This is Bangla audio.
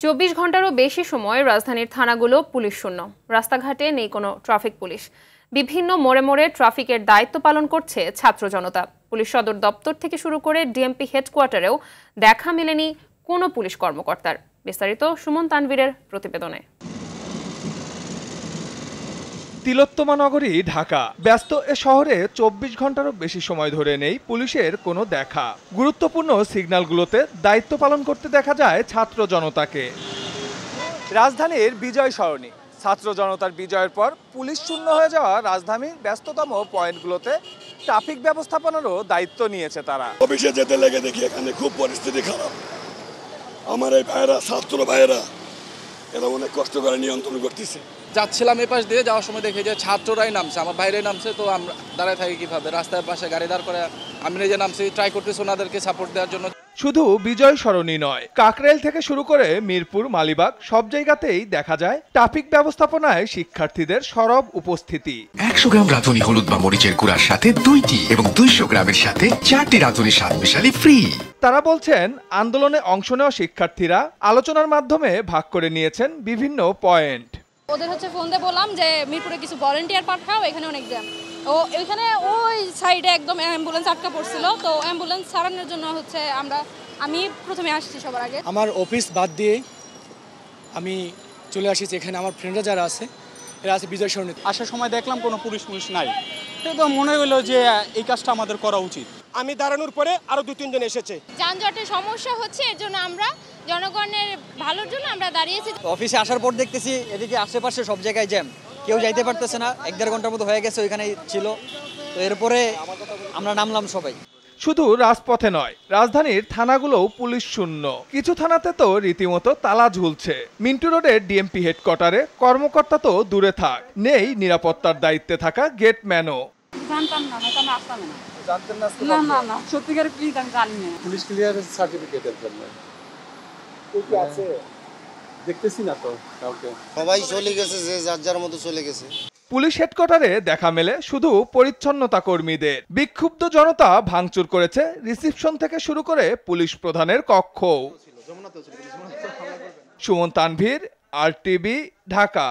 ২৪ ঘন্টারও বেশি সময় রাজধানীর থানাগুলো পুলিশ শূন্য। রাস্তাঘাটে নেই কোনো ট্রাফিক পুলিশ। বিভিন্ন মোড়ে মোড়ে ট্রাফিকের দায়িত্ব পালন করছে ছাত্র জনতা। পুলিশ সদর দপ্তর থেকে শুরু করে ডিএমপি হেডকোয়ার্টারেও দেখা মেলেনি কোনো পুলিশ কর্মকর্তার। বিস্তারিত সুমন তানভীরের প্রতিবেদনে। তিলোত্তমা নগরী ঢাকা। ব্যস্ত এ শহরে ২৪ ঘন্টারও বেশি সময় ধরে নেই পুলিশের কোনো দেখা। গুরুত্বপূর্ণ সিগন্যালগুলোতে দায়িত্ব পালন করতে দেখা যায় ছাত্র জনতাকে। রাজধানীর বিজয় সরণি। ছাত্র জনতার বিজয়ের পর পুলিশ শূন্য হয়ে যাওয়া রাজধানীর ব্যস্ততম পয়েন্টগুলোতে ট্রাফিক ব্যবস্থাপনারও দায়িত্ব নিয়েছে তারা। অফিসে যেতে লেগে দেখি এখানে খুব পরিস্থিতি খারাপ। আমার এই ভাইয়েরা, ছাত্র ভাইয়েরা, এরা অনেক কষ্ট করে নিয়ন্ত্রণ করতেছে। যাচ্ছিলাম এই পাশ দিয়ে, যাওয়ার সময় দেখি যে ছাত্ররাই নামছে, আমার বাইরে নামছে। তো আমরা দাঁড়ায় থাকি কিভাবে? রাস্তার পাশে গাড়ি দাঁড় করে আমি নিজে নামছি, ট্রাই করতেছি ওনাদেরকে সাপোর্ট দেওয়ার জন্য। শুধু বিজয় সরণি নয়, কাকরাইল থেকে শুরু করে মিরপুর, মালিবাগ সব জায়গাতেই দেখা যায় ট্রাফিক ব্যবস্থাপনায় শিক্ষার্থীদের সরব উপস্থিতি। ১০০ গ্রাম রাঁধুনি হলুদ বা মরিচের গুঁড়ার সাথে 2টি এবং 200 গ্রামের সাথে 4টি রাঁধুনি স্বাদ মেশালি ফ্রি। তারা বলছেন, আন্দোলনে অংশ নেওয়া শিক্ষার্থীরা আলোচনার মাধ্যমে ভাগ করে নিয়েছেন বিভিন্ন পয়েন্ট। ওদের ফোন দিয়ে বললাম যে মিরপুরে কিছু ভলান্টিয়ার পাঠাও, এখানে অনেক জ্যাম। ওইখানে ওই সাইডে একদম অ্যাম্বুলেন্স আটকা পড়ছিল। তো অ্যাম্বুলেন্স ছাড়ানোর জন্য আমি প্রথমে আসছি সবার আগে। আমার অফিস বাদ দিয়ে আমি চলে আসছি এখানে। আমার ফ্রেন্ডরা যারা আছে এরা আছে বিজয় সরণি। আসার সময় দেখলাম কোনো পুলিশ নাই। তো মনে হলো যে এই কাজটা আমাদের করা উচিত। আমি দাঁড়ানোর পরে আরো 2-3 জন এসেছে। যানজটের সমস্যা হচ্ছে, এর জন্য আমরা জনগণের ভালোর জন্য আমরা দাঁড়িয়েছি। অফিসে আসার পর দেখতেছি এদিকে আশেপাশে সব জায়গায় জ্যাম, কেউ যাইতে পারতেছে না। 1-1.5 ঘন্টার মতো হয়ে গেছে ওইখানেই ছিল। তো এরপরে আমরা নামলাম সবাই। শুধু রাজপথে নয়, রাজধানীর থানাগুলোও পুলিশ শূন্য। কিছু থানাতে তো রীতিমতো তালা ঝুলছে। মিন্টু রোডের ডিএমপি হেডকোয়ার্টারে কর্মকর্তা তো দূরে থাক, নেই নিরাপত্তার দায়িত্বে থাকা গেটম্যানও। জানতাম না, আমি আসতাম না। জানতেন না? না, সত্যিকার প্লিজ আমি জানি না। পুলিশ ক্লিয়ারেন্স সার্টিফিকেটের জন্য কি আছে দেখতেছি না তো কাউকে। সবাই চলে গেছে, যে যার যার মতো চলে গেছে। পুলিশ হেডকোয়ার্টারে দেখা মেলে শুধু পরিচ্ছন্নতা কর্মীদের। বিক্ষুব্ধ জনতা ভাঙচুর করেছে রিসিপশন থেকে শুরু করে পুলিশ প্রধানের কক্ষ। সুমন তানভীর, RTV, ঢাকা।